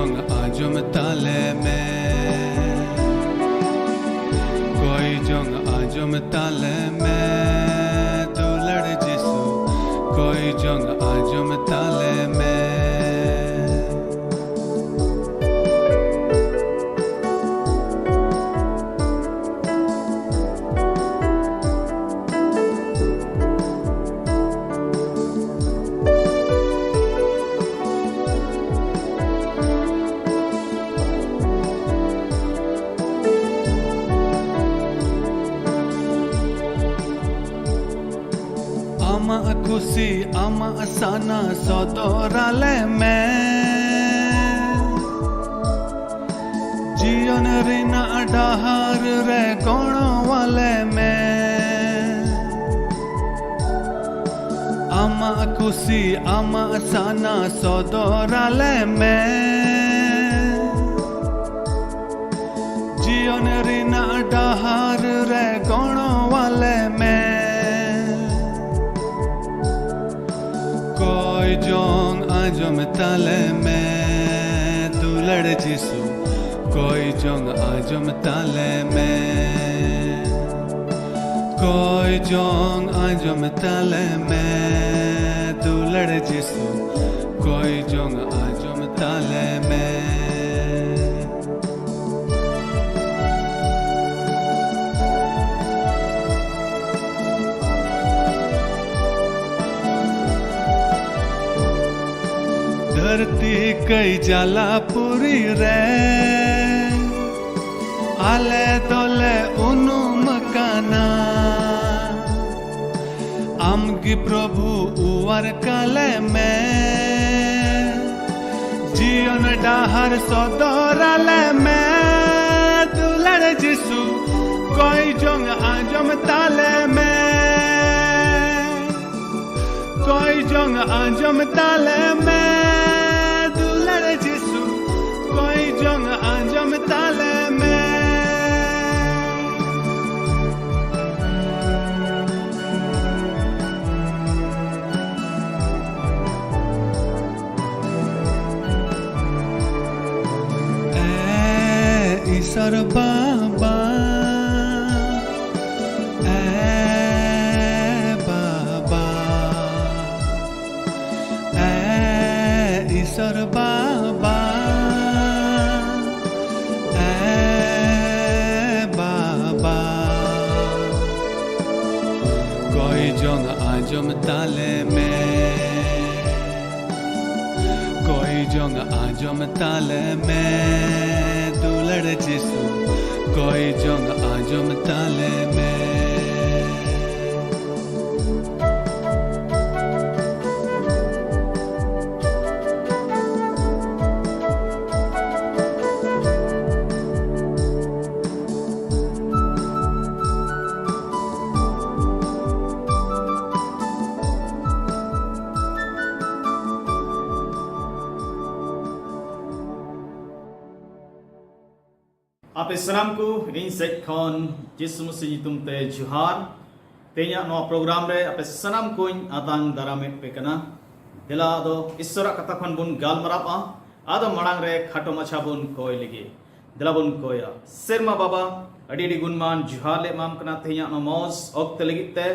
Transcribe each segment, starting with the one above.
jong ajum tale mein, koi jong ajum tale mein, tu lad jisu, koi jong ajum tale mein. Ama akusi ama asana sodorale mein, jiyon rina adahar re kono wale mein. Ama akusi ama asana sodorale mein, jiyon rina adahar re kono wale mein. Koi jong ajum tale mein, tu lad jisu, koi jong ajum tale mein, koi jong ajum tale mein, tu lad jisu, koi jong ajum tale mein. धरती कई जाला पूरी रे, आले दोले उनु मकाना, आमगी प्रभु उवर काले में, जीवन डाहर सदोराले में, दुलड़ जिसु कोई जोंग आजम ताले में, कोई जोंग आजम ताले में, जिसु कोई जंग आजम ताले में. ए ईश्वर बाबा, ए बाबा, ए ईश्वर बाबा, jong ajum tale mein, koi jong ajum tale mein, tu lad jisu, koi jong ajum tale mein. Ape salam ku rin set khon Yesu Masihi tum te juhar tenya no program re ape salam kuin adang daramet pekana dela do isora kata khon bun gal marapa ado marang re khato macha bun koi ligi dela bun koya serma baba adi gunman juhar le mam kana tenya no mos okt legit te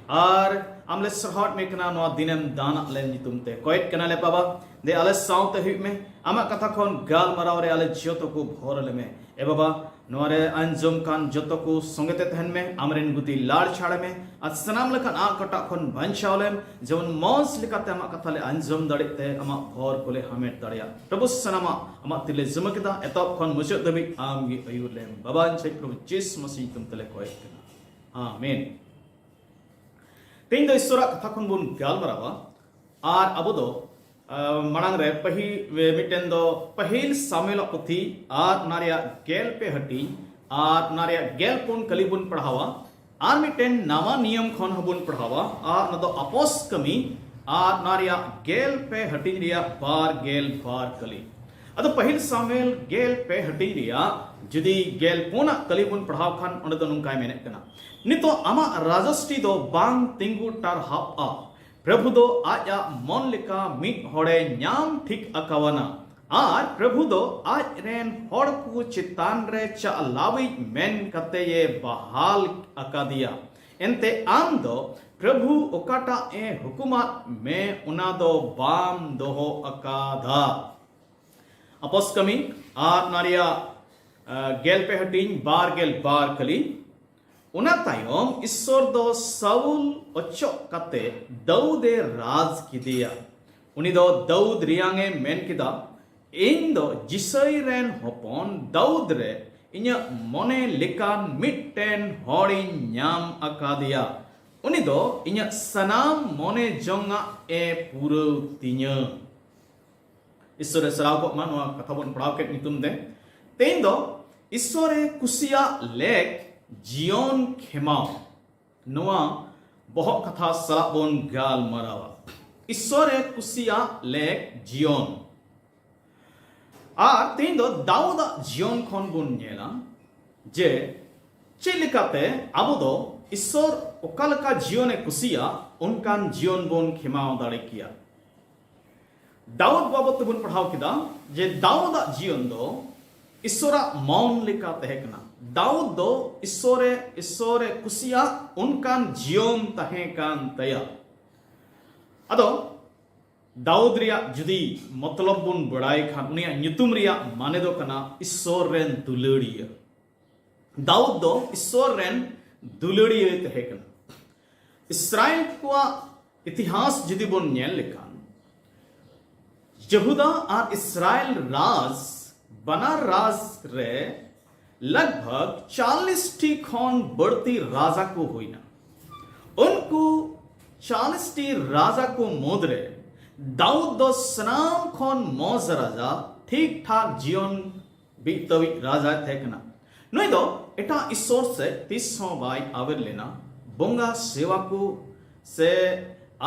ar amle sarhat me kana no dinem dana le nitum te koit kana le baba de ale saute hu me ama kata khon gal maraw re ale joto ku bhorale me ए बाबा नोरे अंजुम कान जतो को संगते तहन में अमरिन गुती लाड़ छाड़ में असनाम लखन आ कटा खन भंशावलेम जवन मौस लिकाते अमा कथाले अंजुम दड़िते अमा भोर कोले हमेट दड़िया प्रभु सनामा अमा तिले जुमकिदा एतप खन मुजो दबि आमगी अयुरलेम बाबा छै प्रभु यीशु मसीह तुम तले कोय आमीन तीन दो ईश्वरा कथा खन बुन गाल मरावा आर अबो दो मड़ांग रे पही मिटेन दो पहिल सामेल पुथी आर नारिया गेल पे हटी आर नारिया गेल पुन कलीबुन पढ़ावा आर मिटेन नावा नियम खन हबुन पढ़ावा आर न दो अपोस कमी आर नारिया गेल पे हटी रिया बार गेल बार कली अदो पहिल सामेल गेल पे हटी रिया जुदी गेल पुना कलीबुन पढ़ाव खान उन दो नुंकाय मेने कना नितो आमा राजस्टी दो बांग तिंगु टर हाप आ प्रभु दो आया मन लिका मिट होड़े न्याम ठीक अकावना आर प्रभु दो आज रेन हड़ को चितान रे चालावी मेन कते ये बहाल अकादिया एंते आम दो प्रभु ओकाटा ए हुकुमा में उना दो बाम दोहो अकादा अपोस कमी आर नारिया गेल पे हटिन बार गेल बार कली उना तायम ईश्वर दो साउल ओचो कते दाऊदे राज किदिया उनी दो दाऊद रियांगे मेन किदा इन दो जिसई रेन होपन दाऊद रे इन्या मोने लेकान मिट्टेन हॉड़ी न्याम अकादिया उनी दो इन्या सनाम मोने जोंगा ए पूरो तिन्या ईश्वरे सराव को मानवा कथा बन पढ़ाव के नितुम दे तेन दो ईश्वरे कुसिया लेक जियोन खेमाव नवा बहुत कथा सला बोन गाल मरावा ईश्वरे कुसिया लेक जियोन आर तेन दो दाऊदा जियोन खन बुन नेला जे चेलिकाते आबो दो ईश्वर ओकालका जियोने कुसिया उनकान जियोन बुन खेमाव दाड़े किया दाऊद बाबत बुन पढ़ाव किदा जे दाऊदा जियोन दो ईश्वरा मौन लिका तहेकना दाऊद दो ईश्वरे कुसिया उनकान जियोन तहेकान तया अदो दाऊद रिया जुदी मतलब बुन बड़ाई खान उनिया ᱧᱩᱛᱩᱢ रिया माने दो कना ईश्वर रेन दुलड़िया दाऊद दो ईश्वर रेन दुलड़िया तहेकना इस्राएल को इतिहास जुदी बुन नेल लेखान यहूदा और इस्राएल राज बना राज रे लगभग 40 टी खन बढ़ती राजा को होइना उनको 40 टी राजा को मोदरे दाऊद दो सनाम खन मौज राजा ठीक ठाक जीवन बीतवी राजा थेकना नई दो एटा ईश्वर से 30 बाई आवेर लेना बोंगा सेवा को से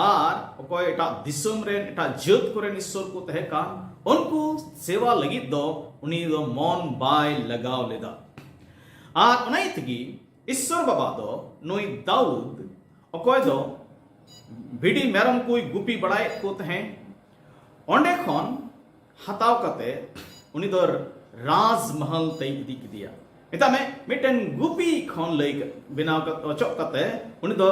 आर ओकोय एटा दिसम रेन एटा जत कोरेन ईश्वर को तहेकान उनको सेवा लगी दो उनी दो मौन बाय लगाव लेदा आर उनाई तगी ईश्वर बाबा दो नोई दाऊद ओकोय दो भिडी मेरम कोई गुपी बड़ाई को तहे ओंडे खन हताव कते उनी दो राजमहल तई इदी किदिया एता में मिटन गुपी खन लई बिनाव ओचक कते उनी दो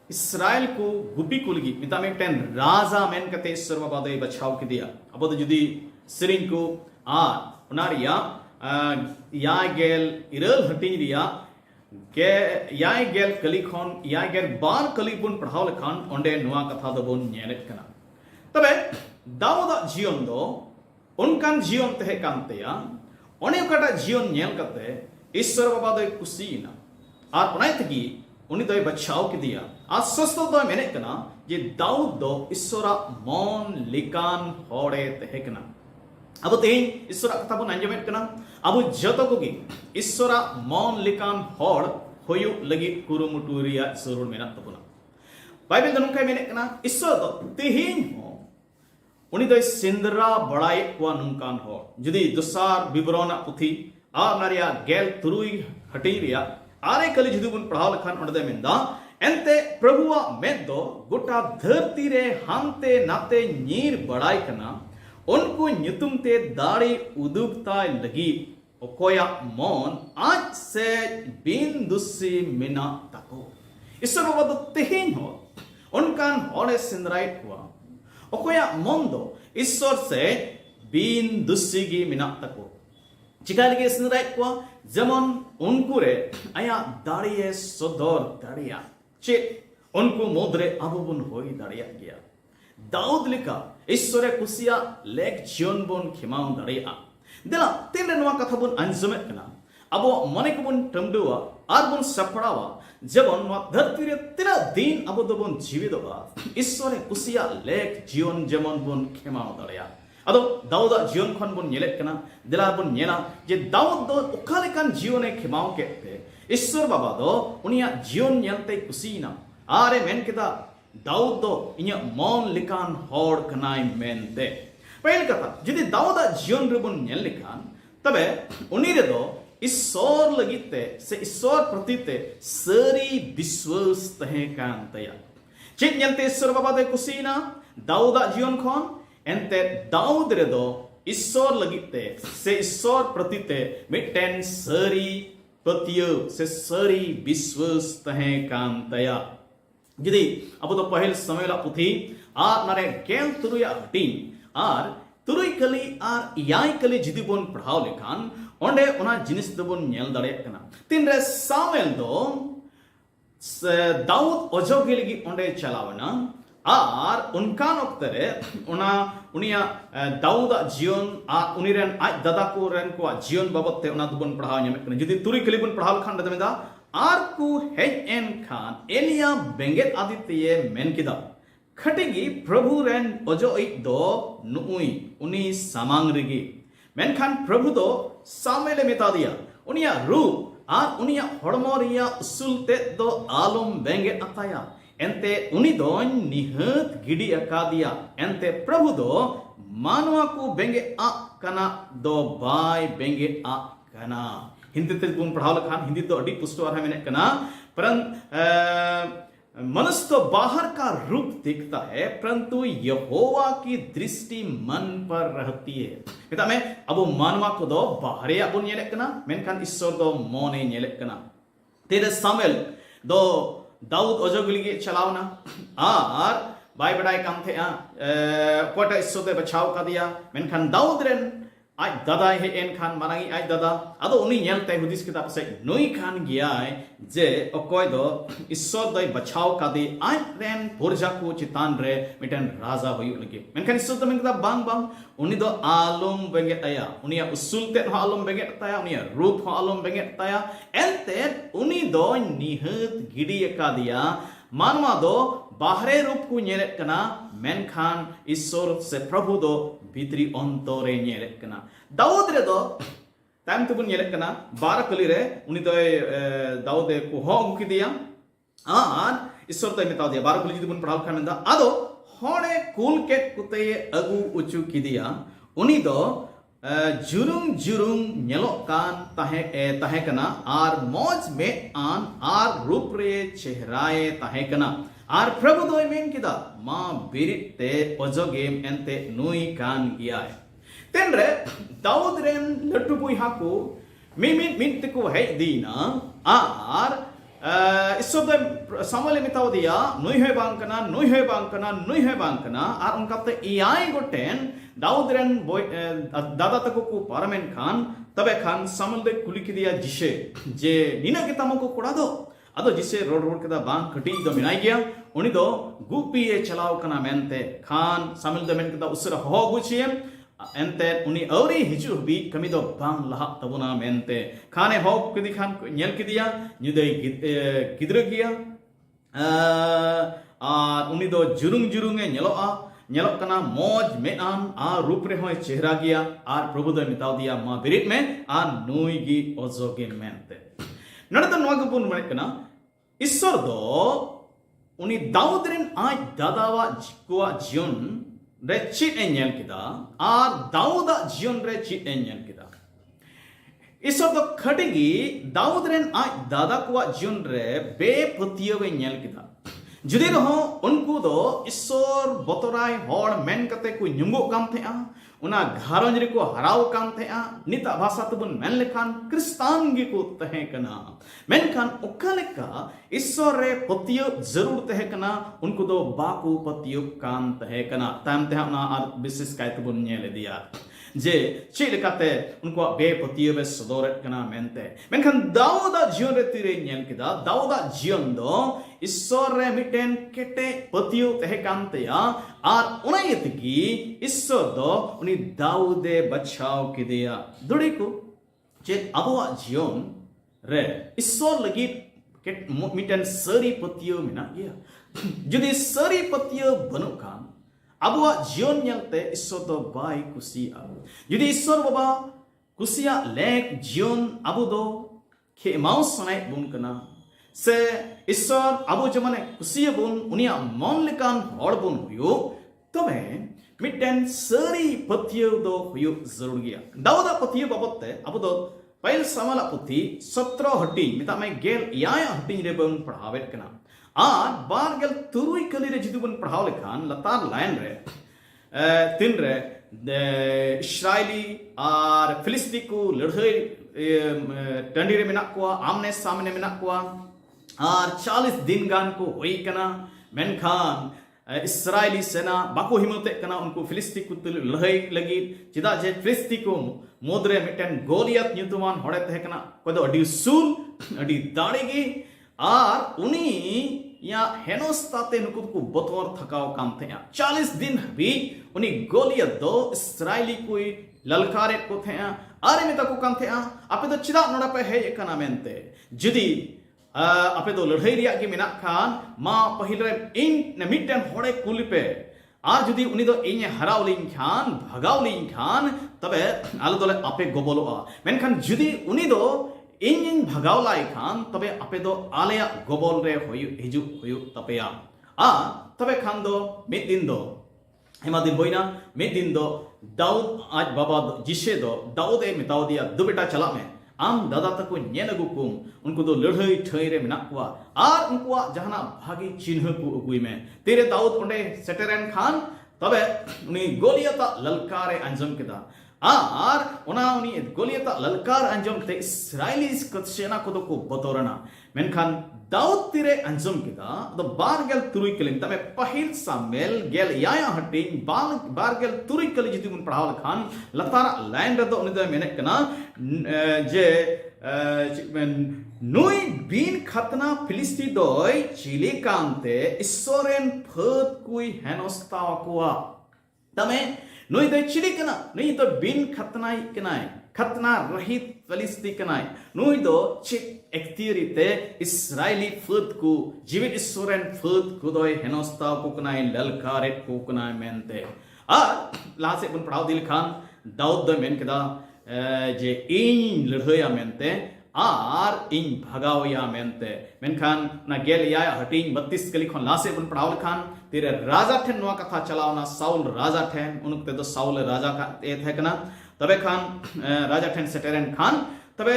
इस्राएल को गुपी को लगी मिता में टेन राजा मेन कते ईश्वर बाबा दे बचाव के दिया अब तो जुदी सिरिन को आ उनारिया या गेल इरल हटिन रिया के या गेल कली खन या गेल बार कली बुन पढ़ाव लखान ओंडे नुआ कथा दो बुन नेलेत कना तबे दाऊदा जीवन दो उनकान जीवन तहे कांतेया ओने ओकाटा जीवन नेल कते ईश्वर बाबा दे कुसीना आर ओनाय तगी उनी दो बचाव के दिया आज सस्तो दो मेने कना ये दाऊद दो ईश्वरा मौन लिकान होड़े तहेकना अब तेन ईश्वरा कथा बन अंजमेत कना अब जतो कोगी ईश्वरा मौन लिकान होड़ होयु लगी कुरुमुटुरिया ईश्वर मेना तबना बाइबल दनुं काय मेने कना ईश्वर दो तेहिन हो उनी दो सिंदरा बड़ाई को नुंकान होड़ जुदी दुसार विवरण पुथी आ नारिया गेल तुरुई हटिरिया आरे कली जुदी बुन पढ़ाव लखान ओंडे मेंदा एंते प्रभुआ में दो गोटा धरती रे हांते नाते नीर बड़ाई कना उनको ᱧᱩᱛᱩᱢ ते दाड़ी उदुगताय लगी ओकोया मौन आज से बिन दुसी मिना तको ईश्वर बाबा दो तेहिन हो उनकान होड़े सिंदराइट हुआ ओकोया मौन दो ईश्वर से बिन दुसी गी मिना तको चिका लगे सिंदराइट हुआ जेमन उनको रे आया दाड़िये सदर दाड़िया चे उनको मोदरे अबुबुन होई दाड़िया गया दाऊद लिखा ईश्वरे कुसिया लेक जीवन बोन खिमाव दाड़िया देला तीन नवा कथा बुन अंजमेत कना अबो मने को बुन टमडुआ आर बुन सपड़ावा जेबन नवा धरती रे तिना दिन अबो दो बुन जीवितवा ईश्वरे कुसिया लेक जीवन जेमन बुन खिमाव दाड़िया अदो दाऊदा जीवन खन बुन नेलेत कना देला बुन नेला जे दाऊद दो ओखालेकान जीवने खिमाव केते ईश्वर बाबा दो उनिया जीवन नेलते कुसीना आरे मेन केदा दाऊद दो इन्या मौन लिकान होड़ कनाई मेनते पहले कथा जदि दाऊदा जीवन रिबुन नेल लिखान तबे उनी रे दो ईश्वर लगिते से ईश्वर प्रतिते सरी विश्वास तहे कांतया चित नेलते ईश्वर बाबा दे कुसीना दाऊदा जीवन खन एंते दाऊद रे दो ईश्वर लगिते से ईश्वर प्रति ते मिटेन सरी पतियो से सरी विश्वास तहे कान तया jadi abu do pahil samela puthi ar nare gel turuya hatiñ ar turuy kali ar iyai kali jidi bon padhaw lekhan onde ona jinis do bon nyel dareyak kana tinre samuel do Dawood ओजोगे लगी ओंडे चलावना are उनकान ओक्तरे उना उनिया दाऊद जीवन आ उनिरेन आज दादा को rain को जीवन बाबते उना दुबन पढ़ाव ᱧᱟᱢᱮ कने जदि तुरी कली बन पढ़ाव खान दमेदा आर कु हेज एन खान एलिया बेंगेत आदित्य मेन किदा खटेगी प्रभु रेन ओजो इ दो नुई उनी सामांग रेगी मेन खान प्रभु दो सामेले मेता दिया उनिया रूप आर उनिया हड़मो रिया उसूल ते दो आलम बेंगे अताया एंते उनी दो निहत गिडी अकादिया एंते प्रभु दो मानवा को बेंगे आ कना दो बाय बेंगे आ कना हिंदी ते गुण पढ़ाव लखान हिंदी तो अडी पुष्टो आर मैंने कना परंतु मनुष्य तो बाहर का रूप दिखता है परंतु यहोवा की दृष्टि मन पर रहती है मिता में अब मानवा को दो बाहर या बुन येलेक कना मेनखान ईश्वर दो मोने येलेक कना तेरे सामुएल दो दाऊद ओजोगली के चलावना आर बाय बड़ाई काम थे कोटा ईश्वर दे बचाव का दिया मेनखान दाऊद रेन आज दादा हे एन खान मानागी आज दादा अदो उनी येलते हुदिस किताब से नोई खान गियाय जे अकोय दो ईश्वर दय बचाव का दे आज रेन पुरजा को चितान रे मिटन राजा होय लगे मेनखान ईश्वर दो मेनका बांग बांग उनी दो आलम बेंगे तया उनी उसूलते हो आलम बेंगे तया उनी रूप हो आलम बेंगे तया एलते उनी दो निहत गिडी का दिया मानवा दो बाहरे रूप को ñelet kana मेनखान ईश्वर से प्रभु दो भीतरी अंतरे ñelet kana दाऊद रे दो टाइम तो ñelet kana बार कली रे उनी दो दाऊद को हो गुकी दिया आर ईश्वर तो मेता दिया बार कली जदि बन पढ़ाव खान मेंदा आदो होड़े कुल के कुते अगु उचु की दिया उनी दो जुरुंग जुरुंग ñelok kan tahe kana ar moj me an ar रूप रे चेहराए tahe kana आर प्रभु दो मेन किदा मा बिरिते ओजोगेम एंते नुई कान गियाय तेनरे दाऊद रेन लट्टू बुई हाको मिमिन को है दीना आर ईश्वर दो सामले मिताव दिया नुई है बांकना नुई है बांकना नुई है बांकना आर उनका ते इयाई गोटेन दाऊद रेन दादा तको को पारमेन खान तबे खान सामल दे कुली की दिया जिसे जे नीना के तमको कोड़ा दो अदो जिसे रोड रोड के बांग कटी दो मिनाई गया उनी दो गुपी ए चलाव कना मेनते खान सामिल दो मेन के उसरा हो गुचियम एंते उनी औरी हिजु बी कमी दो बांग लहा तबुना मेनते खाने हो कदी खान ñel की दिया निदई गिद्र गया उनी दो जुरुंग जुरुंगे ñelok kana moj mean a रूप रे होय चेहरा गया आर प्रभु दो मिताव दिया मा बिरिट में आ नुई गी ओजोगे मेनते नडत नोग पुन मन कना ईश्वर दो उनी दाऊद रेन आज दादावा को जीवन रे चिट ए ñel किदा आर दाऊदा जीवन रे चिट ए ñel किदा ईश्वर दो खटेगी दाऊद रेन आज दादा को जीवन रे बेपतियवे ñel किदा जुदी रहो उनको दो ईश्वर बतराय होड़ मेन कते को नुंगो काम थे उना घारंज रे को हराव काम थे निता भाषा तबन मेन लेखान क्रिस्तान गे को तहे कना मेन खान ओका लेका ईश्वर रे पतियो जरूर तहे कना उनको दो बाकू पतियो काम तहे कना ताम ते ना विशेष काय तबन ñele दिया जे चे लेकाते उनको बेपतियो बे सदोरत कना मेनते मेनखान दाऊदा जीवन रे तिरे ñel किदा दाऊदा जीवन दो ईश्वर रे मिटेन केटे पतियो तहे कांतया आर उनायतगी ईश्वर दो उनी दाऊदे बचाव किदिया दुड़ी को जे अबवा जीवन रे ईश्वर लगी के मिटेन सरी पतियो मिना गया जदि सरी पतियो बनु कान अबवा जीवन ñelte ईश्वर दो बाय कुसिया जदि ईश्वर बाबा कुसिया लेक जीवन अबु दो के माउस सनाय बुन कना से ईश्वर अबु जमाने कुसिया बुन उनिया मन लेकान हड़ बुन हुयो तबे मिटेन सरी पतियो दो हुयो जरूर गया दाऊदा पतियो बाबते अबु दो पहल समाला पुथी 17 हटी मिता में गेल याय हटी रे बन पढ़ावेत कना आर बार गेल तुरुई कली रे जिदु बन पढ़ाव लेखान लतार लाइन रे तिन रे इस्राएली और फिलिस्ती को लड़ाई टंडी रे मेना को आमने सामने मेना को और 40 दिन गान को होई कना मेनखान इस्राएली सेना बाको हिमते कना उनको फिलिस्ती को लड़ाई लगी चिदा जे फिलिस्ती को मोदरे मिटन गोलियत न्यूतुमान होड़े तहे कना को दो अडी सूल अडी दाड़ेगी और उनी या हेनोस्ताते नुकुद को बतौर थकाव काम थे 40 दिन भी उनी गोलियत दो इस्राएली कोई ललकारे को थे आरे में तको काम थे आपे तो चिदा नोड़ा पे है ये कना मेनते जुदी आपे तो लड़ाई रिया के मेना खान मां पहिले इन मिटन होड़े कुल पे और जुदी उनी दो इन हरावलिन खान भगावलिन खान तबे आलो दोले आपे गोबलोआ मेनखान जुदी उनी दो इन भगाव लाई खान तबे आपे दो आलेया गोबल रे हिजु हुयु तपेया तबे खान दो मिद दिन दो हेमा दिन होइना मिद दिन दो दाऊद आज बाबा जिसे दो दाऊद ए मिताव दिया दो बेटा चला में आम दादा तक नेनगु कुम उनको दो लड़ाई ठई रे मेना कुआ और उनको जहाना भागी चिन्ह को अगुई में तेरे दाऊद ओंडे सेटरन खान तबे उनी गोलियता ललकारे अंजम केदा और उना उनी गोलियता ललकार अंजम ते इस्राएली सेना को दो को बतौरना मेनखान दाऊद तिरे अंजम केदा द बारगेल तुरुई कलिम तमे पहिल सामेल गेल याया हटिन बारगेल तुरुई कलि जितु मुन पढ़ावल खान लतारा लाइन रे दो उनी दो मेने कना जे नुई बीन खतना फिलिस्ती दोय चिली कांते इस्सोरेन फत कुई हेनोस्ता कुआ तमे नुई दो चिली कना नुई तो बीन खतना कनाय खतना रहित फिलिस्ती कनाय नुई दो चिक एक्तिरिते इस्राएली फत को जीवित इस्सोरेन फत को दोय हेनोस्ता को कनाय ललकारे को कनाय मेनते लासे बन पढ़ाव दिल खान दाऊद दो मेन केदा जे इन लड़ाया मेनते और इन भगावया मेनते मेनखान ना गेल या हटिंग 32 कली खन लासे बन पढ़ावल खान तेरे राजा ठेन नवा कथा चलावना साउल राजा ठेन उनते तो साउल राजा का ए थे कना तबे खान राजा ठेन सेटेरन खान तबे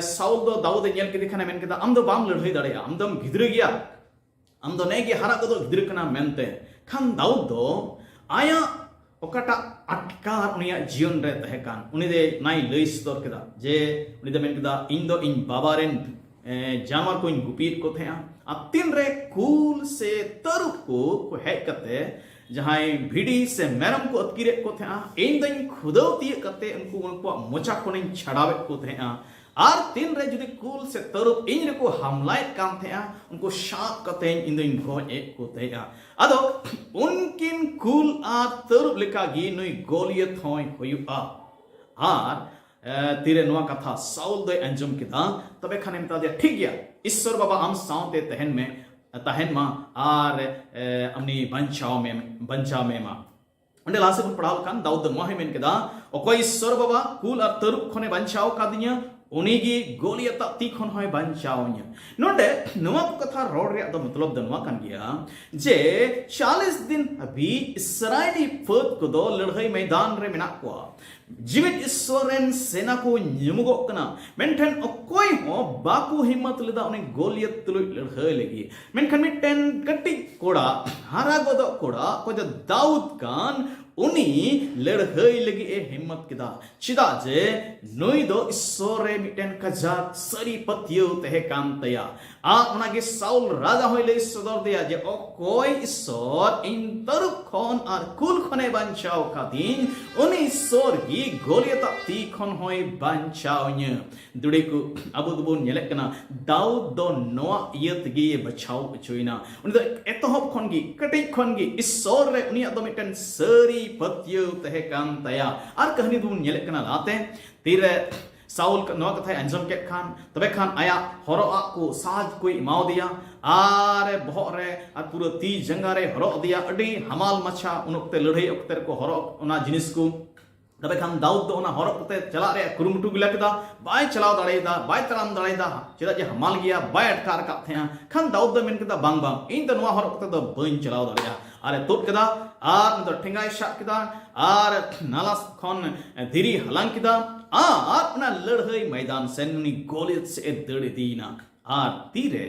साउल दो दाऊद नेल के दिखाना मेन केदा आम दो बाम लड़ाई दड़या आम दम गिद्र गया आम दो नेगी हारा को दो गिद्र कना मेनते खान दाऊद दो आया ओकाटा अटकार उनिया जीवन रे तहेकान उनी दे नाई लई सदर केदा जे उनी दे मेन केदा इन दो इन बाबारेन जानवर को इन गुपीर को थे तीन रे कूल से तरुप को है कते जहां भिड़ी से मेरम को अतकिरे को थे इन दिन खुदौती कते उनको मोचा को नहीं छड़ावे को थे और तीन रे जुदी कूल से तरुप इन रे को हमलाय काम थे उनको शाप कते इन दिन को एक को थे अदो उनकिन कूल आ तरुप लिखा गी नुई गोलियत होय होयुआ और तीरे नुआ कथा साउल दो अंजुम किदा तबे खाने में तादिया ठीक गया ईश्वर बाबा हम साउते तहन मा और अपनी बंचाव में मा अंडे लासे बुन पढ़ाव खान दाऊद मोहे में किदा ओको ईश्वर बाबा कूल और तरुप खने बंचाव का दिया उनीगी गोलियता ती खन होय बंचावnya नोडे नुआ कथा रोड रे द मतलब दनवा कान गया जे 40 दिन अभी इस्राएली फौज को दो लड़ाई मैदान रे मेना को जीवित ईश्वरन सेना को निमुगो कना मेंठन कोई हो बाकू हिम्मत लेदा उनी गोलियत तुलुई लड़ाई लगी मेंखन मिटन कट्टी कोड़ा हारा गोदो कोड़ा को जो दाऊद कान उनी लड़ाई लगी ए हिम्मत किदा चिदा जे नुई दो ईश्वरे मिटन कजाक सरी पतियो तहे काम तया उनागे साउल राजा होइले सदर दिया जे ओ कोई ईश्वर इन तरुप खन और कुल खने बंचाव खातिन उनी ईश्वर गी गोलियता ती खन होय बंचावnya दुडे को अबु दुबुन नेले कना दाऊद दो नोआ इयत गी बचाव चुइना उनी दो एतहब खन गी कटि खन गी ईश्वर रे उनी अदो मिटन सरी पतियो तहे काम तया और कहानी दुबुन नेले कना लाते तीरे साउल नवा कथा अंजम के खान तबे खान आया हरो को साज कोई इमाव दिया आरे बहर रे और पूरा ती जंगा रे हरो दिया अडी हमाल मछा उन ओक्ते लड़ाई ओक्ते को हरो उना जिनिस को तबे खान दाऊद तो उना हरो ओक्ते चला रे कुरुमुटु गिला केदा बाय चलाव दाड़ेदा बाय तराम दाड़ेदा चेदा जे हमाल गया बाय अटकार का थे खान दाऊद दो मेन केदा बांग बांग इन तो नवा हरो ओक्ते दो बइन चलाव दाड़ेया आरे तोट केदा आर तो ठेंगाय शाक केदा आर नाला खन धीरी हलांग केदा और उना लड़ाई मैदान से उनी गोलियत से दड़ दीना और तीरे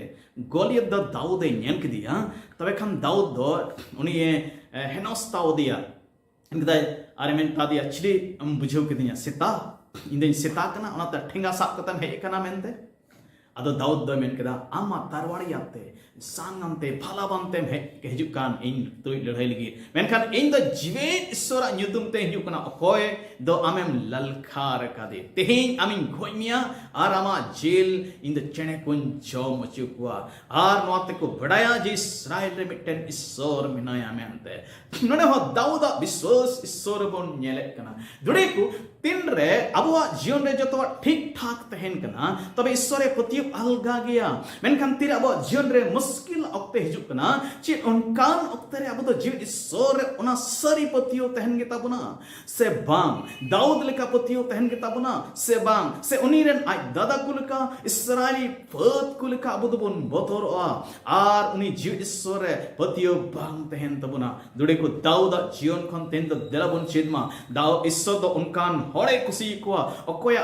गोलियत द दाऊद नेम के दिया तबे खान दाऊद दो उनी हेनोस्ताव दिया इनका ᱟᱨ ᱢᱮᱱ ᱛᱟᱫᱤᱭᱟ ᱪᱤᱞᱤ ᱟᱢ ᱵᱩᱡᱷᱟᱹᱣ ᱠᱤᱫᱤᱧᱟ ᱥᱮᱛᱟ ᱤᱧᱫᱚᱧ ᱥᱮᱛᱟ ᱠᱟᱱᱟ ᱚᱱᱟᱛᱮ ᱴᱷᱮᱸᱜᱟ ᱥᱟᱵ ᱠᱟᱛᱮᱢ ᱦᱮᱡ ᱠᱟᱱᱟ ᱢᱮᱱᱛᱮ ᱟᱫᱚ ᱫᱟᱣᱩᱫ ᱫᱚᱭ ᱢᱮᱱ ᱠᱮᱫᱟ ᱟᱢᱟ ᱛᱟᱨᱣᱟᱲᱤᱭᱟᱛᱮ ᱥᱟᱝᱟᱱᱛᱮ ᱯᱷᱟᱞᱟᱵᱟᱱᱛᱮᱢ ᱦᱤᱡᱩᱜ ᱠᱟᱱ ᱤᱧ ᱛᱩᱭ ᱞᱟᱹᱲᱦᱟᱹᱭ ᱞᱟᱹᱜᱤᱫ ᱢᱮᱱᱠᱷᱟᱱ ᱤᱧ ᱫᱚ ᱡᱤᱣᱮᱫ ᱤᱥᱥᱚᱨᱟᱜ ᱧᱩᱛᱩᱢ ᱛᱮ ᱦᱤᱡᱩᱜ ᱠᱟᱱᱟ ᱚᱠᱚᱭ ᱫᱚ ᱟᱢᱮᱢ ᱞᱟᱞᱠᱷᱟᱨ ᱠᱟᱫᱮ ᱛᱮᱦᱮᱧ ᱟᱢᱤᱧ ᱜᱚᱡ ᱢᱮᱭᱟ ᱟᱨ ᱟᱢᱟᱜ ᱡᱮᱞ ᱤᱧ ᱫᱚ ᱪᱮᱬᱮ ᱠᱚᱧ ᱡᱚᱢ ᱦᱚᱪᱚ ᱠᱚᱣᱟ ᱟᱨ ᱱᱚᱣᱟ ᱛᱮᱠᱚ ᱵᱟᱰᱟᱭᱟ ᱡᱮ ᱤᱥᱨᱟᱭᱮᱞ ᱨᱮ ᱢᱤᱫᱴᱮᱱ ᱤᱥᱥᱚᱨ ᱢᱮᱱᱟᱭᱟ ᱢᱮᱱᱛᱮ ᱱᱚᱰᱮ ᱦᱚᱸ ᱫᱟᱣᱩᱫᱟᱜ ᱵᱤᱥᱣᱟᱥ ᱤᱥᱥᱚᱨ ᱵᱚᱱ ᱧᱮᱞᱮᱫ ᱠᱟᱱᱟ ᱫᱩᱲᱤ ᱠᱚ ᱛᱤᱱᱨᱮ ᱟᱵᱚᱣᱟᱜ ᱡᱤᱭᱚᱱ ᱨᱮ ᱡᱚᱛᱚᱣᱟᱜ ᱴᱷᱤᱠ ᱴᱷᱟᱠ ᱛᱟᱦᱮᱱ ᱠᱟᱱᱟ ᱛᱚᱵᱮ ᱤᱥᱥᱚᱨᱮ ᱯᱟᱹᱛᱭᱟᱹᱣ ᱟᱞᱜᱟ ᱜᱮᱭᱟ ᱢᱮᱱᱠᱷᱟन ᱛᱤᱨᱮ ᱟᱵᱚᱣᱟᱜ ᱡᱤᱭᱚᱱ ᱨᱮ मुश्किलᱚᱠᱛᱮ ᱦᱤᱡᱩᱜ ᱠᱟᱱᱟ ᱪᱮᱫ ᱚᱱᱠᱟᱱ ᱚᱠᱛᱮ ᱨᱮ ᱟᱵᱚ ᱫᱚ ᱡᱤᱣᱮᱫ ᱤᱥᱥᱚᱨ ᱨᱮ ᱚᱱᱟ ᱥᱟᱹᱨᱤ ᱯᱟᱹᱛᱭᱟᱹᱣ ᱛᱟᱦᱮᱱ ᱜᱮᱛᱟ ᱵᱚᱱᱟ ᱥᱮ ᱵᱟᱝ ᱫᱟᱣᱩᱫ ᱞᱮᱠᱟ ᱯᱟᱹᱛᱭᱟᱹᱣ ᱛᱟᱦᱮᱱ ᱜᱮᱛᱟ ᱵᱚᱱᱟ ᱥᱮ ᱵᱟᱝ ᱥᱮ ᱩᱱᱤ ᱨᱮᱱ ᱟᱡ ᱫᱟᱫᱟ ᱠᱚ ᱞᱮᱠᱟ ᱤᱥᱨᱟᱭᱮᱞᱤ ᱯᱷᱟᱹᱫ ᱠᱚ ᱞᱮᱠᱟ ᱟᱵᱚ ᱫᱚᱵᱚᱱ ᱵᱚᱛᱚᱨᱚᱜᱼᱟ ᱟᱨ उनी जीव ईश्वर रे पतियो बांग तहन तबना दुड़े को दाऊद जीवन खन तेन तो देलाबन चेदमा दाऊ ईश्वर दो उनकान होड़े कुसी को अकोया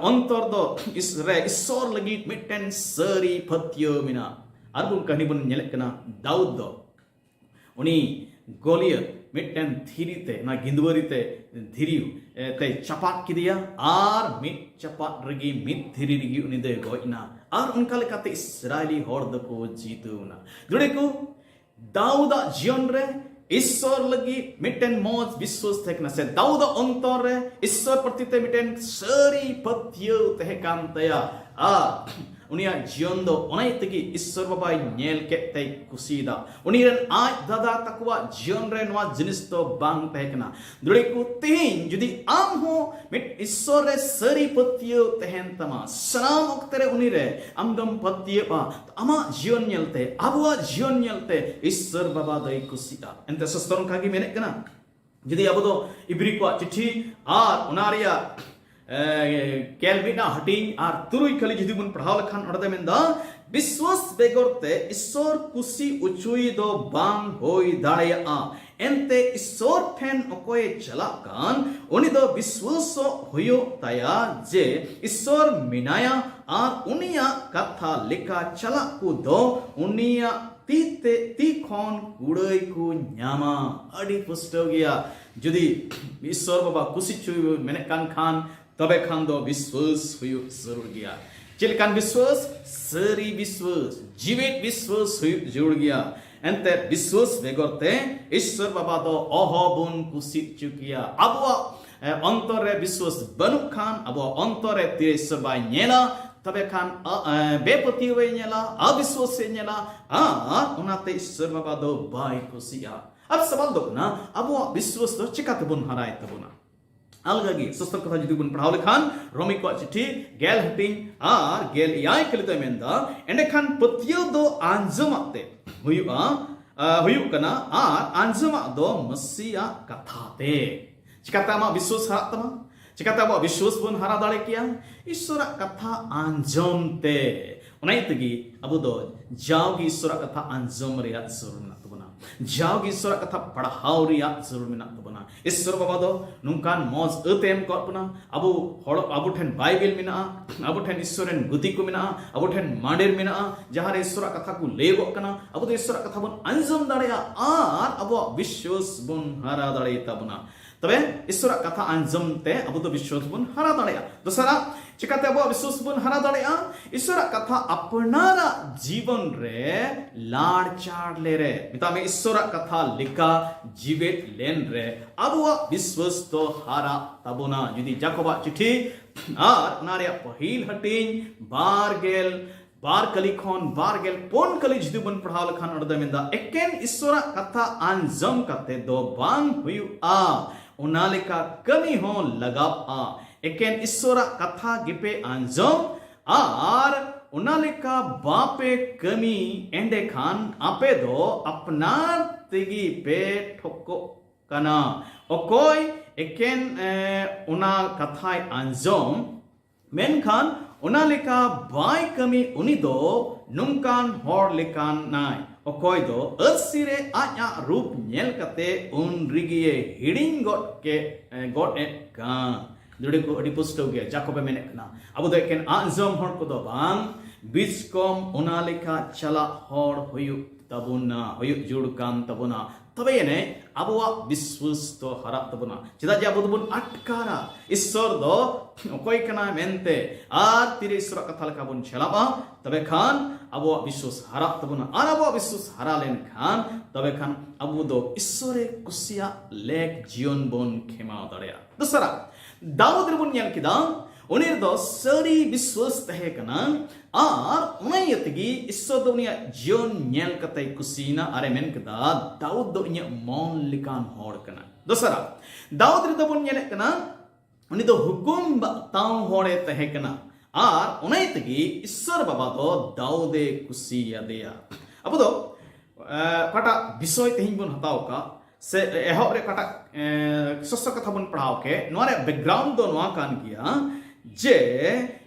अंतर दो ईश्वर लगी मिटन सरी पतियो मिना अरबुन कहनी बन नेले कना दाऊद दो उनी गोलियत मिटन धीरीते ना गिंदवरीते धीरियु ते चपाट किदिया आर मिट चपाट रगी मिट धीरी रगी उनी दे गोइना और उनका लेकाते इस्राएली होड़ दको जीतुना दुड़े को दाऊदा जीवन रे ईश्वर लगी मिटन मौज विश्वास थेकना से दाऊदा अंतर रे ईश्वर प्रति ते मिटन सरी पत्यो तहकान तया आ उनिया जीवन दो उनाई तगी ईश्वर बाबाई नेल के ते कुसीदा उनीरन आज दादा तकवा जीवन रे नवा जिनिस तो बांग तहकना दुड़े को तेन जुदी आम हो मिट ईश्वर रे सरी पत्यो तहन तमा सनाम उक्तरे उनीरे आमदम पत्यो बा अमा जीवन नेलते आबुआ जीवन नेलते ईश्वर बाबा दई कुसीदा एंते सस्तरन कागी मेने कना जुदी आबो दो इब्री को चिट्ठी आर उनारिया केलबिना हटिंग आर तुरुई खली जुदी बन पढ़ाव लखान अड़दे मेंदा विश्वास बेगरते ईश्वर कुसी उचुई दो बांग होई दाड़िया एंते ईश्वर ठेन अकोय चलाकान उनी दो विश्वास होयो ताया जे ईश्वर मिनाया आर उनिया कथा लेका चला को दो उनिया तीते ती खन कुड़ई को न्यामा अड़ी पुष्टो गया जुदी ईश्वर बाबा कुसी चुई मेने कान खान तबे खान दो विश्वास हुयो जरूर गया चिलकान विश्वास सरी विश्वास जीवित विश्वास हुयो जरूर गया एंते विश्वास बेगरते ईश्वर बाबा दो अहबुन कुसी चुकिया अबवा अंतर रे विश्वास बनु खान अबवा अंतर रे तीर ईश्वर बाई नेला तबे खान बेपति वे नेला अविश्वास से नेला उनाते ईश्वर बाबा दो बाई कुसिया अब सवाल दो ना अबवा विश्वास दो चिकाते बुन हराय तबुना अलगागी सस्तर कथा जुदी बन पढ़ाव लेखान रोमी को चिट्ठी गेल हटिंग आर गेल याय कलिते मेंदा एंडे खान पतियो दो आंजमाते हुयु कना आर आंजमा दो मसीहा कथाते चिकाता मा विश्वास हरा तमा चिकाता मा विश्वास बन हरा दाड़े किया ईश्वर कथा आंजमते उनाई तगी अबो दो जाओगी ईश्वर कथा आंजम रिया जरूर ना तबना जाओगी ईश्वर कथा पढ़ाव रिया जरूर मेना तबना ईश्वर बाबा दो नुकान मौज अतेम कपना अबो हड़ अबो ठेन बाइबल मेना अबो ठेन ईश्वरन गुदी को मेना अबो ठेन मांडेर मेना जहां ईश्वर कथा को लेगो कना अबो दो ईश्वर कथा बन आंजम दाड़ेया आर अबो विश्वास बन हरा दाड़े तबना तबे ईश्वर कथा आंजम ते अबो दो विश्वास बन हरा दाड़ेया दोसरा चिकाते अबो विश्वास बन हरा दाड़ेया ईश्वर कथा अपनारा जीवन रे लाड़ चाड़ ले रे मिता में ईश्वर कथा लिखा जीवित लेन रे अबो विश्वास तो हरा तबोना जुदी जाकोबा चिट्ठी आर नारे पहिल हटिंग बारगेल बार कली खन बारगेल पोन कली जुदी बन पढ़ाव लखान अड़दे मेंदा एकेन ईश्वर कथा आंजम कते दो बांग हुयु उनालिका कमी हो लगाव एकेन ईश्वर कथा गिपे आंजम आर उनालिका बापे कमी एंडे खान आपे दो अपनार तिगी पे ठोको कना ओकोय एकेन उना कथाय आंजम मेनखान उनालिका बाय कमी उनी दो नुंकान होड़ लेकान नाय ओकोय दो असिरे आया रूप नेल कते उन रिगिए हिडिंग गॉड एट का दुड़े को अडी पुष्टो गया जाकोबे मेने कना अब दो एकेन आंजम होड़ को दो बांग बिचकम उनालिका चला होड़ हुयु तबुना हुयु जुड़कान तबुना तबे ने abuwa biswas to harap tabuna cheda je abu bun atkara issor do okoi kana mente ar tire issor katha leka bun chelaba tabe khan abuwa biswas harap tabuna ar abuwa biswas hara len khan tabe khan abu do issore kusia lek jion bon khema darea dosara daud rebun nyal kida unir do sari biswas tahe kana ar unayatgi issor do unia jion nyel katai kusina are men kida daud do nya mon likan hor kana dosara daud re do bun nyel kana uni do hukum ba taw hore tahe kana ar unayatgi issor baba do daude kusiya deya abu do kata bisoy tehin bun hataw ka se ehok re kata sosso katha bun padhaw ke noa re background do noa kan kiya je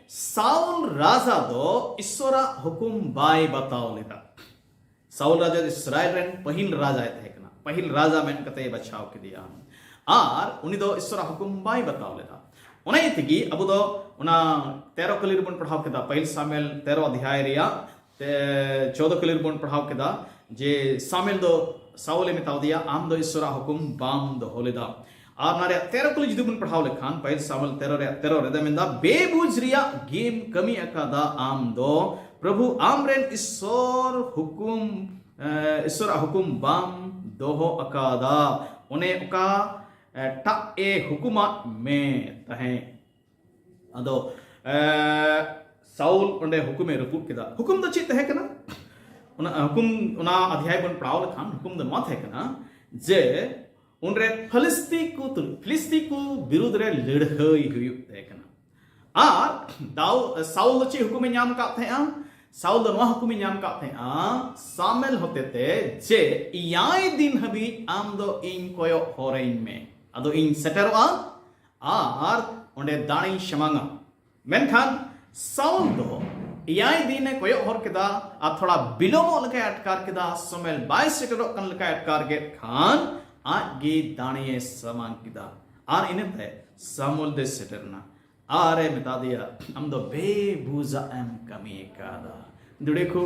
Saul राजा दो ईश्वरा हुकुम bye बताओ लेता Saul राजा इस्राएल rain पहिल राजा थे कना पहिल राजा main कते बचाव के दिया आर उनी दो ईश्वरा हुकुम बाय बताओ लेता उना इतगी अब दो उना 13 कलीर बन पढ़ाव केदा पहिल सामेल 13 अध्याय रिया 14 कलीर बन पढ़ाव केदा जे सामेल दो साउल मिताव दिया आम दो ईश्वरा हुकुम बाम दो होलेदा और नारे 13 कुल जुदी बन पढ़ाव लेखान पहिल सामेल 13 रे दमेंदा बेबुज रिया गेम कमी अकादा आम दो प्रभु आमरेन ईश्वर हुकुम बाम दोहो अकादा उन्हें उका टा ए हुकुमा में तहे अदो साउल उन्हें हुकुमे रपूट केदा हुकुम दो चित है कना उना हुकुम उना अध्याय बन पढ़ाव लेखान हुकुम दो मत है कना जे उनरे फिलिस्ती को विरुद्ध रे लड़हई हुयुग तहे कना आर साउल चे हुकुमे ᱧᱟᱢ का थे साउल दो नवा हुकुमे ᱧाम का थे सामेल होते ते जे इयाय दिन हबी आम दो इन कोयो होरेन में अदो इन सेटरवा आर ओंडे दाणी शमांगा मेनखान साउल दो इयाय दिन कोयो होर केदा आ थोड़ा बिलोमो लके अटकार केदा सामेल बाय सेटरो कन लके अटकार के खान आगे दाणिये समान किदा आर इनते सामुल दे सेटरना आरे मिता दिया हम दो बेबूजा एम कमी कादा दुडेको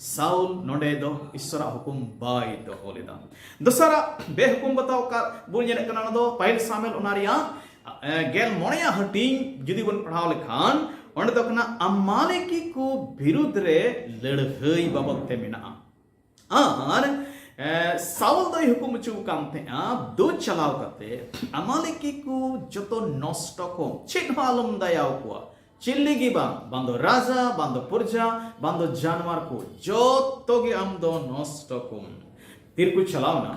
साउल नोडे दो ईश्वरा हुकुम बाय दो होलेदा दसरा बे हुकुम बताओ का बुन जेने कना दो पहिल सामेल उनारिया गेल मोणया हटिंग जुदी बन पढ़ाव लेखान ओंडे दो कना अमालेकी को विरुद्ध रे लड़हई बाबत ते मेना आर साउल दो हुकुम चु काम थे दो चलाव करते अमालेकी को जतो नष्ट को चित मालूम दयाव को चिल्लीगी बांदो राजा बांदो पुरजा बांदो जानवर को जतो गे हम दो नष्ट को तीर को चलावना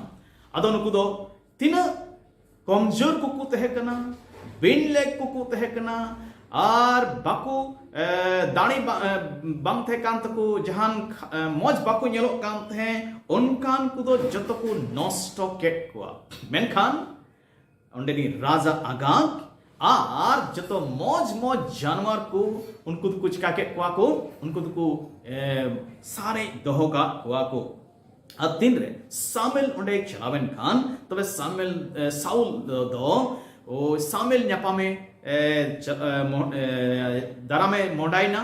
अदो नुकु दो तीन कमजोर को तहे कना बिन लेग को तहे कना आर बाकू दाणी बांग थे कान तको जहान मौज बाकू नेलो कान थे उनकान को दो जतो को नष्ट केट को मेनखान ओंडेनी राजा आगाग आर जतो मौज जानवर को उनको तो कुछ काके को उनको तो सारे दोहोगा को अब तीन रे सामेल ओंडे चलावेन खान तबे सामेल साउल दो ओ सामेल न्यापा में दारा में मोडाइना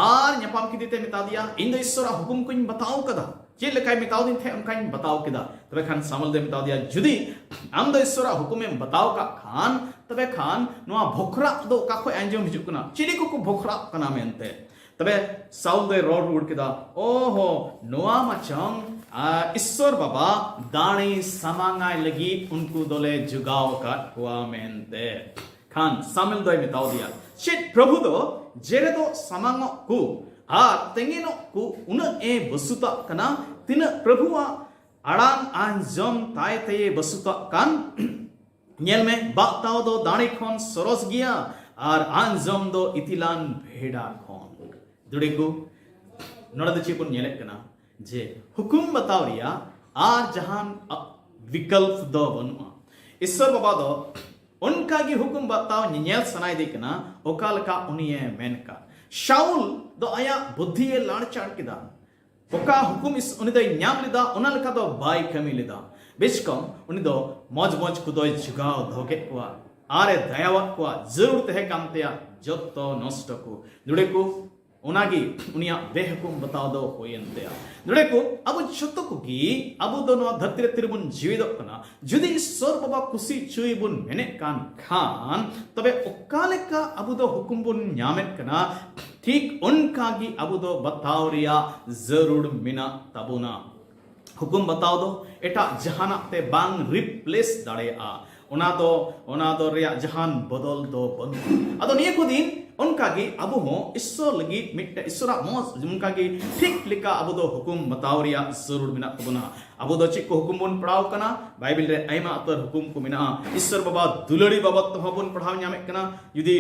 आर न्यापाम की देते मिता दिया इन दो ईश्वरा हुकुम को बताओ कदा जे लेकाय मिताओ दिन थे उनका बताओ कदा तबे खान सामल दे मिता दिया जुदी आम दो ईश्वरा हुकुम में बताओ का खान तबे खान नोआ भोखरा दो का को एंजम हिजुक कना चिली को भोखरा कना मेनते तबे साउल दे रोड उड़ कदा ओहो नोआ मचंग ईश्वर बाबा दाणी समांगाय लगी उनको दोले जुगाव का हुआ मेनते खान सामिल दो मिताओ दिया शिट प्रभु दो जेरे दो समांगो को आ तेंगिनो को उन ए बसुता कना तिन प्रभुआ अड़ान आंजम ताय ते बसुता कान नेल में बाताओ दो दाणी खोन सरोस गया और आंजम दो इतिलान भेड़ा खोन दुड़े को नड़द चिपुन नेले कना जे हुकुम बताओ रिया आर जहान विकल्प दो बनुआ ईश्वर बाबा दो उनका की हुकुम बताओ नियल सनाई देखना ओकाल का उनिये मेन का शाउल दो आया बुद्धि ये लाड़ चाड़ किदा ओका हुकुम इस उनि दो न्याम लिदा उनल का दो बाई कमी लिदा बिचकम उनि दो मौज को दो जुगाव धोके कुआ आरे दयावत कुआ जरूरत है कामतेया जत्तो नष्ट को जुड़े को ओनागी उनिया बेहकुम बताओ दो होयनते नोडे को अब छोटो को गी अब दोनों धरती रे तिरबुन जीवित कना जुदी ईश्वर बाबा खुशी चुई बुन मेने कान खान तबे ओकाले का अब दो हुकुम बुन न्यामेट कना ठीक उनका गी अब दो बताओ रिया जरूर मिना तबुना हुकुम बताओ दो एटा जहाना ते बांग रिप्लेस दाड़े ओना दो रिया जहान बदल दो बन अदो निये को दिन उनका गी अबु हो ईश्वर लगी मिट्टे ईश्वरा मोस उनका गी ठीक लिखा अबु दो हुकुम बताओ रिया जरूर मिना तबुना अबु दो चिक को हुकुम बुन पढ़ाओ कना बाइबल रे आइमा अतर हुकुम को मिना ईश्वर बाबा दुलड़ी बाबत तो हबुन पढ़ाओ न्यामे कना युदी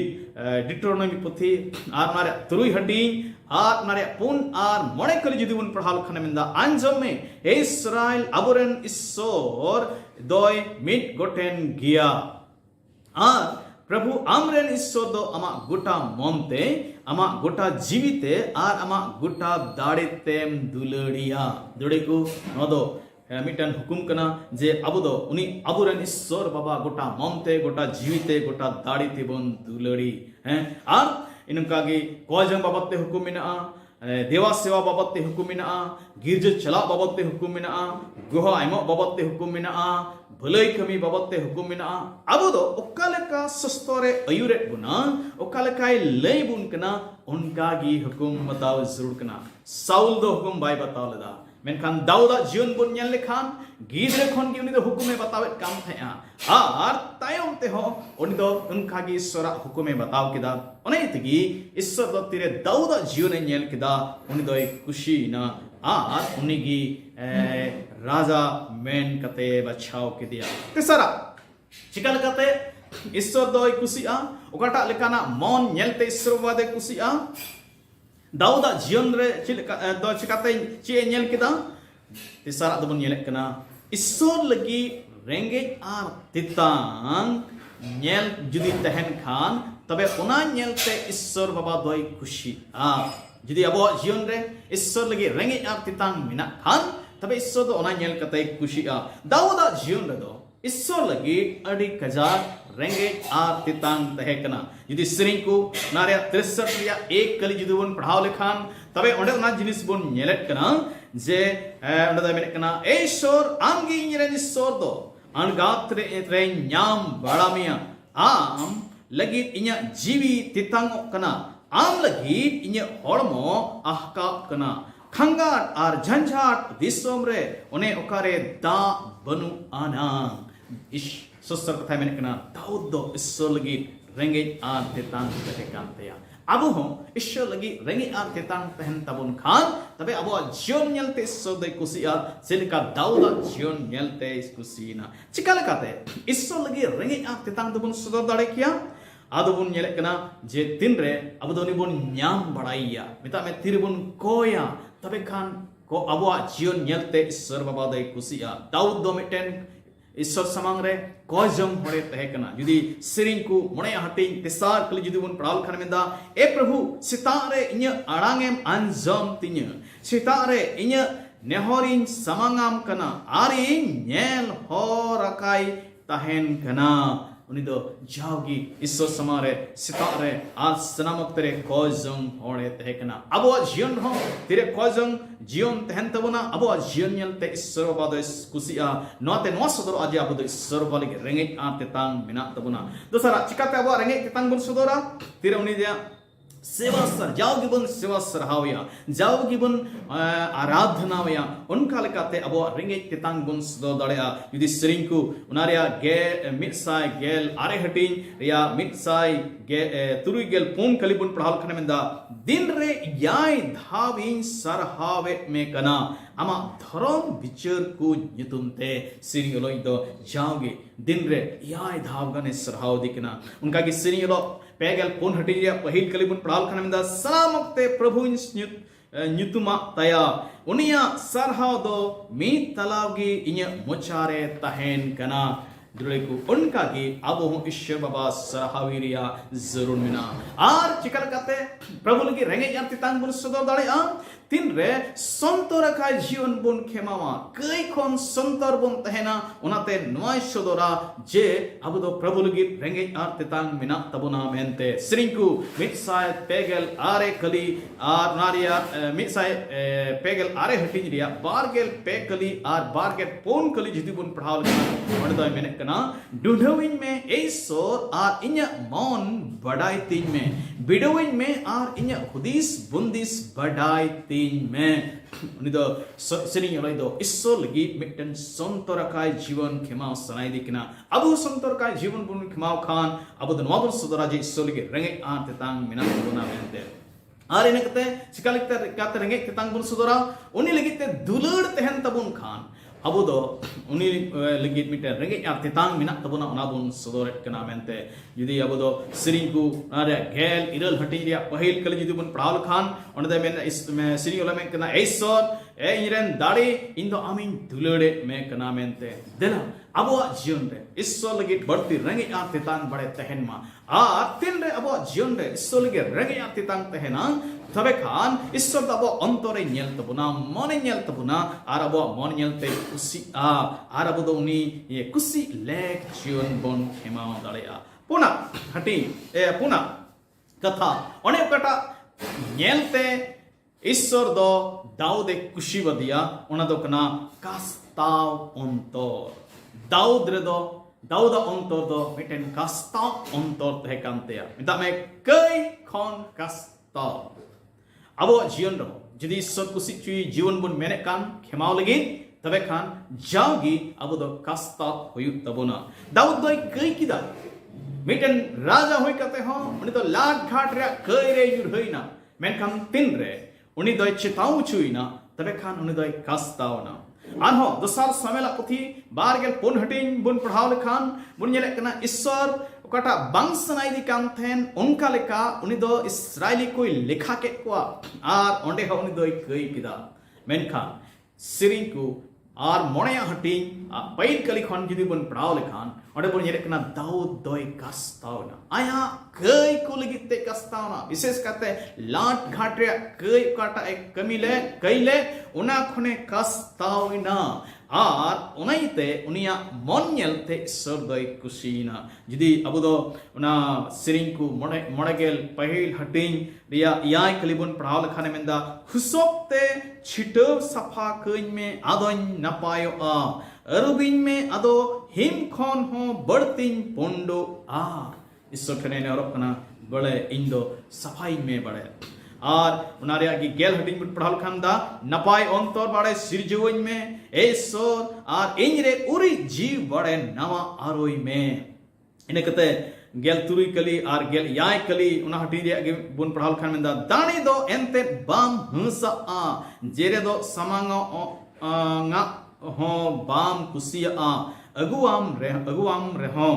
डिट्रोनोमी पुथी आर मारे तुरुई हड्डी आर मारे पुन आर मोड़े कली जुदी बुन पढ़ाओ खने मिंदा आंजम में इस्राएल अबुरन ईश्वर दोय मिट गोटेन गिया आर प्रभु आमरेन ईश्वर दो अमा गोटा मोमते अमा गोटा जीविते आर अमा गोटा दाड़ेतेम दुलड़िया दुड़ेको नदो मिटन हुकुम कना जे अबु दो उनी अबुरन ईश्वर बाबा गोटा मोमते गोटा जीविते गोटा दाड़ेते बोन दुलड़ी हैं आर इनका गे कोजम बाबते हुकुम मिना देवा सेवा बाबते हुकुम मिना गिरज चला बाबते हुकुम मिना गुहा आइमो बाबते हुकुम मिना भलाई कमी बाबते हुकुम मिना अबु दो ओकालेका सस्तोरे अयुरे गुना ओकालेकाय लय बुन कना उनका गी हुकुम बताओ जरूर कना साउल दो हुकुम बाय बताओ लदा मेनखान दाऊदा जीवन बुन नेल लेखान गिदरे खन गी उनी दो हुकुमे बतावे काम थया आर तायम ते हो उनी दो उनका गी ईश्वर हुकुमे बताओ किदा ओने तगी ईश्वर दो तिरे दाऊदा जीवन नेल किदा उनी दो खुशी ना आर उनी गी राजा मेन कते बचाओ के दिया तेसरा चिकल कते ईश्वर दो खुशिया ओकाटा लेकाना मन नेलते ईश्वर वादे खुशिया दाऊदा जीवन रे दो चिकाते चे नेल किदा तेसरा दबन नेल कना ईश्वर लगी रेंगे आर तितांग नेल जुदी तहन खान तबे ओना नेलते ईश्वर बाबा दोय खुशी जुदी अब जीवन रे ईश्वर लगी रेंगे आर तितांग मिना खान तबे ईश्वर दो ओना नेल कते खुशी दाऊदा जीवन रे दो ईश्वर लगी अड़ी कजार रेंगे आर तितांग तहे कना जुदी सरिंग को नारे 63 रिया एक कली जुदी बन पढ़ाओ लेखान तबे ओंडे ओना जिनिस बन नेलेट कना जे ओंडे दा मेने कना ईश्वर आमगी इरे ईश्वर दो अनगात रे न्याम बाड़ामिया आम लगी इnya जीवी तितांग कना आम लगी इnya हड़मो आहका कना खंगाट आर झंझाट दिसोम रे ओने ओकारे दा बनु आना इश सस्तर कथा मेने कना दाऊद दो ईश्वर लगी रेंगे आर तितांग तहे कांतेया अबु हो ईश्वर लगी रेंगे आर तितांग तहन तबुन खान तबे अबो जीवन नेलते ईश्वर दे कुसिया सेलिका दाऊदा जीवन नेलते कुसीना चिकाले काते ईश्वर लगी रेंगे आर तितांग तबुन सुदर दाड़े किया आदबुन नेले कना जे तिन रे अब दोनी बुन न्याम बड़ाइया मिता में तिरबुन कोया तबे खान को अबो जीवन नेलते ईश्वर बाबा दे कुसिया दाऊद दो मिटेन ईश्वर समांग रे कोजम होड़े तहे कना जुदी सिरिंग को मोणे हटिंग तेसार कली जुदी बुन पड़ाल खन मेंदा ए प्रभु सितारे इन्य अड़ांगेम अंजम तिन्य सितारे इन्य नेहोरिन समांगाम कना आरी नेल होरकाई तहेन कना उनी दो जाओगी ईश्वर समारे सितारे आज सनामक तेरे कोजम होड़े तहे कना अबो जीवन हो तेरे कोजम जीवन तहन तबना अबो जीवन नेलते ईश्वर बाबा कुसिया नोते नो सदर आज अबो ईश्वर बाबा लगे रेंगे आते तांग मिना तबना दोसरा चिकाते अबो रेंगे तांग बुन सुदरा तेरे उनी दिया सेवा सर जाओगी बुन सेवा सरहावया जाओगी बुन आराधनावया उनका लेकाते अबो रेंगे तितांग बुन सदो दड़या युदी सरिंग को उनारिया गे मिटसाय गेल आरे हटिंग रिया मिटसाय गे तुरुई गेल पुन कली बुन पढ़ाल खने मेंदा दिन रे याय धाविन सरहावे में कना आमा धरम विचार को युतुमते सिरिंग लोई दो जाओगे दिन रे याय धावगने सरहाव दिकना उनका की सिरिंग लो पेगल पुन हटिया पहिल कली बुन पढ़ाल खने मेंदा सलामते प्रभु nyutuma taya unia sarhaw do mi talawgi inya mochare tahen kana दुड़ेकु उनका की अब हो ईश्वर बाबा सराहवीरिया जरूर मिना आर चिकल काते प्रभु लगी रेंगे याती तांग बुन सदर दाड़े तीन रे संतर का जीवन बुन खेमावा कई खन संतर बुन तहना उनाते नोय सदरा जे अब दो प्रभु लगी रेंगे याती तांग मिना तबुना मेंते श्रींकु मिटसाय पेगल आरे कली आर नारिया मिटसाय पेगल आरे हटिंग रिया बारगेल पे कली आर बारगेल पोन कली जिदी बुन पढ़ाव लगा वडदय मेने कना डुढविन में एसोर आर इन्या मौन बड़ाई तीन में बिडविन में आर इन्या हुदीस बुंदिस बड़ाई तीन में उनिदो सरिंग लई दो इस्सो लगी मिटन संतरकाय जीवन खेमाव सनाई दिकना अबु संतरकाय जीवन बुन खेमाव खान अबु द नोबल सुदरा जे इस्सो लगी रेंगे आते तांग मिना बुना मेंते आर इनकते सिकालिकते काते रेंगे तांग बुन सुदरा उनी लगिते दुलड़ तहन तबुन खान अब दो उनी लगित मिटे रेंगे आते तांग मिना तबुना उना बुन सुदोरेट कना मेंते जुदी अब दो सिरिंग को नारे गेल इरल हटिरिया पहिल कल जुदी बुन पढ़ाल खान उनदे में इस में सिरिंग ओला में कना एसोर ए इरन दाड़ी इन दो आमीन दुलड़े में कना मेंते देला अबो जीवन रे इस्सो लगित बढ़ती रेंगे आते तांग बड़े तहन मा आ तिन रे अबो जीवन रे इस्सो लगित रेंगे आते तांग तहना तबे खान ईश्वर दबो अंतरे ᱧᱮᱞ तबुना मने ᱧᱮल तबुना आर अबो मन ᱧᱮलते खुशी आर अबो दो उनी ये खुशी लेक जीवन बन खेमा दाड़ेया पुना हटी पुना कथा अने कटा ᱧᱮलते ईश्वर दो दाऊदे खुशी वदिया ओना दो कना कास्ताव अंतर दाऊद रे दो दाऊद अंतर दो मिटेन कास्ताव अंतर तहे कांतेया मिता में कई खन कास्ताव अब जीवन रहो जदि ईश्वर कुसी चुई जीवन बुन मेने कान खेमाव लगी तबे खान जाओगी अब दो कास्ता हुई तबुना दाऊद दो कई किदा मिटन राजा हुई कहते हो उन्हें तो लाट घाट रे कई रे युर हुई ना मेन खान तिन रे उन्हें दो चिताऊ चुई ना तबे खान उन्हें दो कास्ताव ना आनहो दोसार समेला पुथी बारगेल पुन हटिंग बुन पढ़ाव लेखान बुन ñele कना ईश्वर कटा बांसनाई दी कांथेन उनका लेका उनी दो इस्राएली कोई लेखा के कोआ आर ओंडे हो उनी दो कई किदा मेनखा सिरिंग को आर मोणया हटिंग पैल कली खन जुदी बन पढ़ाव लेखान ओंडे बन ñele कना दाऊद दोय कास्तावना आया कई को लगिते कास्तावना विशेष करते लाट घाट रे कई काटा एक कमीले कईले उना खने कास्तावना आर उनाइते उनिया मन ñelte ईश्वर दोय खुशीना जुदी अब दो उना सिरिंग को मोड़ेगेल पहिल हटिंग रिया याय कलिबन पढ़ाव लखाने मेंदा हुसोपते छिटो सफा कइन में आदोन नपायो अरुबिन में आदो हिम खन हो बड़तिन पोंडो ईश्वर ठने ने अरपना बड़े इंदो सफाई में बड़े आर उनारिया की गेल हटिंग बुट पढ़ाल खानदा नपाय अंतर बाड़े सिरजुवन में एसोर आर इंजरे उरी जीव बड़े नवा आरोई में इने कते गेल तुरी कली आर गेल याय कली उना हटिरिया के बुन पढ़ाल खान में दानी दो एंते बाम हंसा जेरे दो Samanga nga ho bam kusia aguam reho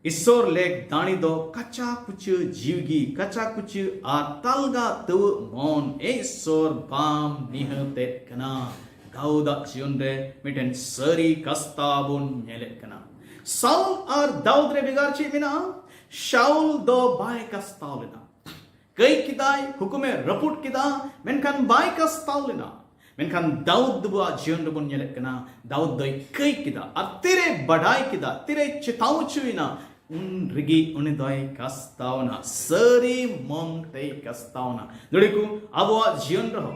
ईश्वर लेक दानी दो कच्चा कुछ जीवगी कच्चा कुछ आतलगा तो मन ईश्वर बाम निहते कना दाऊदा जीवन रे मिटन सरी कस्ताबुन ñele कना साउल और दाऊद रे बिगार ची मिना शाउल दो बाय कस्ताव लेना कई किदाय हुकुमे रपुट किदा मेनखान बाय कस्ताव लेना मेनखान दाऊद बुआ जीवन रे बुन ñele कना दाऊद दो कई किदा और तेरे बढ़ाई किदा तेरे चिताऊ चुइना उन रिगी उन्हें दोय कस्तावना सरी मोंगते कस्तावना दुड़ीकु अब जीवन रहो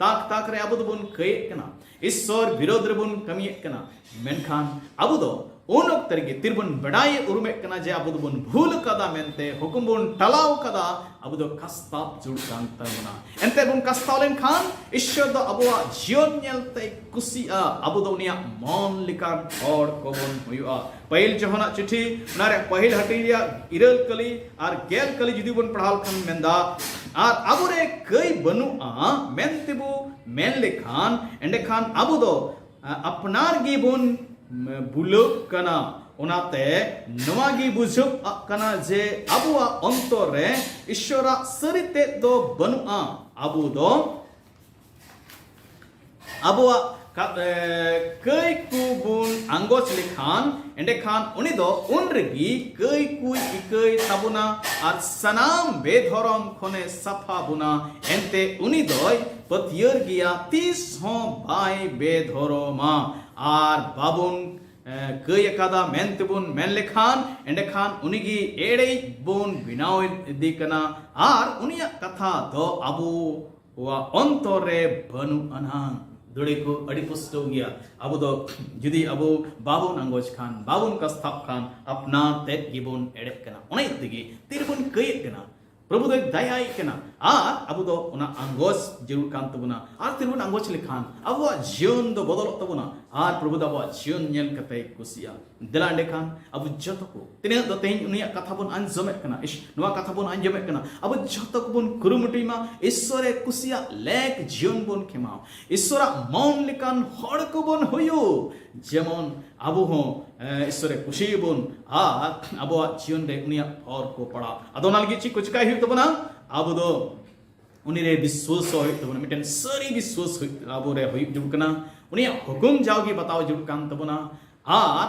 ताक ताक रे अब बुन कई कना ईश्वर विरोध रे बुन कमी कना मेनखान अब दो उन तरगे तिरबुन बड़ाई उरुमे कना जे अब बुन भूल कदा मेनते हुकुम बुन टलाव कदा अब दो कस्ताव जुड़ कांता बना एंते बुन कस्तावलेन खान ईश्वर दो अबवा जीवन ñelte कुसिया अब दो उनिया मन लिकान और कोबन हुआ पहिल जोहना चिट्ठी नारे पहिल हटिया इरल कली और गेल कली जुदी बुन पढ़ाल खान मेंदा और अब रे कई बनु मेनतिबु मेन लेखान एंडे खान अब दो अपनार गी बुन बुलुक कना उनाते नवागी बुझुक कना जे अबुआ अंतर रे ईश्वरा सरिते दो बनुआ अबु दो Abua kei ku bun anggos lekhan ende khan uni do unregi kei kui ikei tabuna ar sanam bedhorom khone safa buna ente uni doy patier gia tis ho bai bedhoroma ar babun kei akada mentebun men lekhan ende khan unigi edei bun binaw dikana ar unia katha do abu wa ontore banu anang दुड़ेको अड़ी पुष्टो गया अब तो जुदी अब बाबुन अंगोज खान बाबुन कस्ताप खान अपना तेज गिबुन एड़े कना उन्हें दिगी तिरबुन कई कना प्रभु तो दयाई कना अब तो उना अंगोज जरूर कान तबुना तिरबुन अंगोज लिखान अब वो जीवन तो बदल तबुना प्रभु तो वो जीवन नेल कते कुसिया दिलांडे खान अब जतो को तिने तो तेन उनिया कथा बुन अंजमे कना इस नुआ कथा बुन अंजमे कना अब जतो को बुन कुरुमुटी मा ईश्वरे कुसिया लेक जीवन बुन खेमा ईश्वरा मौन लिकान हड़ को बुन हुयो जेमन अबु हो ईश्वरे कुशी बुन अब जीवन रे उनिया और को पड़ा अदोनाल गी ची कुछ का ही तबना अब दो उनी रे विश्वास होय तबना मिटन सरी विश्वास अब रे होय जुकना उनिया हुकुम जाओगी बताओ जुड़ कान तबना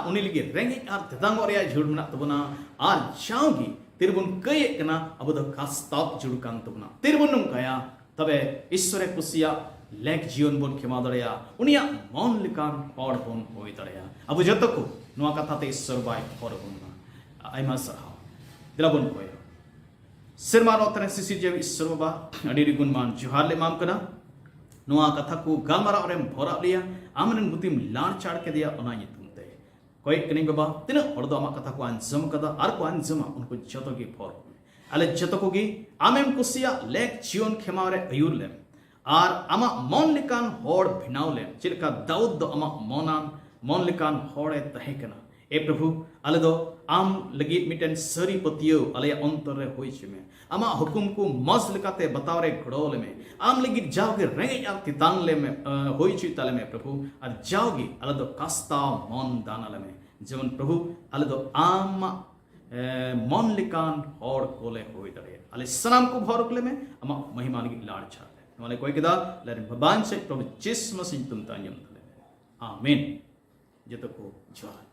उनी लगी रेंगे तेदांग झुड़ मना तबना जाओगी तिरबुन कई कना अब दो कास्ताप जुड़ कान तबना तिरबुन कया तबे ईश्वरे कुसिया लेक जीवन बन खेमा दड़या उनिया मौन लिकान हड़ बन होय दड़या अब जतो को नुआ कथा ते ईश्वर बाय हड़ बन आइमा सरहाव दिलाबुन कोय सिरमार ओतने सिसि जे ईश्वर बाबा अडी रिगुन मान जुहार ले माम कना नुआ कथा को गालमारा रेम भरा लिया आमरन बुतिम लाड़ चाड़ के दिया ओना नितुमते कोई कनी बाबा तिना हड़ दो आमा कथा को अंजम कदा आर को अंजमा उनको जतो की फर अले जतो को गी आमेम कुसिया लेक जीवन खेमा रे अयुर लेम आर आमा मन लिकान हड़ भिनाव लेम चिलका दाऊद दो आमा मन लिकान हड़े तहे कना ए प्रभु अले दो आम लगी मिटन सरी पतियो अले अंतर रे होई छमे आमा हुकुम को मज लिकाते बतावरे घड़ोले में आम लगी जाओगे रेंगे या तितांग ले में होई छि तले में प्रभु और जाओगी अले दो कास्ता मन दानले में जीवन प्रभु अले दो आम मन लिकान हड़ कोले होई दरे अले सनाम को भरकले में आमा महिमा लगी लाड़ छा वाले कोई किदा लरे भगवान से प्रभु जिस मसीह तुम तान्यम आमीन जतो को जवान